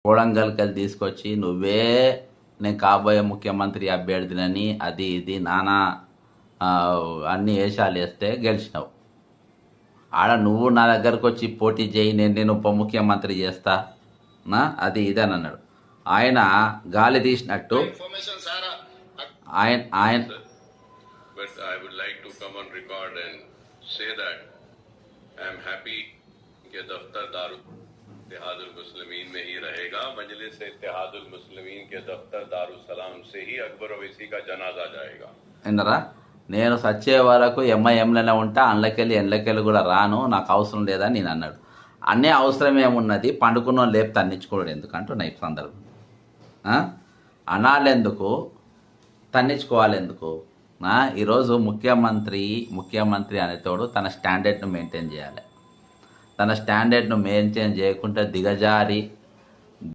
కోడంగల్కి తీసుకొచ్చి నువ్వే నేను కాబోయే ముఖ్యమంత్రి అభ్యర్థినని అది ఇది నానా అన్ని వేషాలు వేస్తే గెలిచినావు. ఆడ నువ్వు నా దగ్గరకు వచ్చి పోటీ చేయి, నేను ఉప ముఖ్యమంత్రి చేస్తా అది ఇదని అన్నాడు. ఆయన గాలి తీసినట్టు ఆయన But I would like to come on record and say that I am happy कि दफ्तर दारू इत्तेहादुल मुस्लिमीन में ही रहेगा। मजलिस इत्तेहादुल मुस्लिमीन के दफ्तर दारुसलाम से ही अकबर ओवैसी का जनाजा जाएगा। విన్నరా, నేను సచ్చే వరకు ఎంఐఎంలోనే ఉంటా, అండ్లకెళ్ళి ఎండ్లకెళ్ళి కూడా రాను, నాకు అవసరం లేదని నేను అన్నాడు. అన్నీ అవసరం ఏమున్నది, పండుకున్న లేపు తన్నించుకోవడం ఎందుకంటున్నా ఈ సందర్భం. అనాలెందుకు, తన్నించుకోవాలి ఎందుకు? ఈరోజు ముఖ్యమంత్రి అనేతోడు తన స్టాండర్డ్ను మెయింటైన్ చేయాలి. తన స్టాండర్డ్ను మెయింటైన్ చేయకుంటే దిగజారి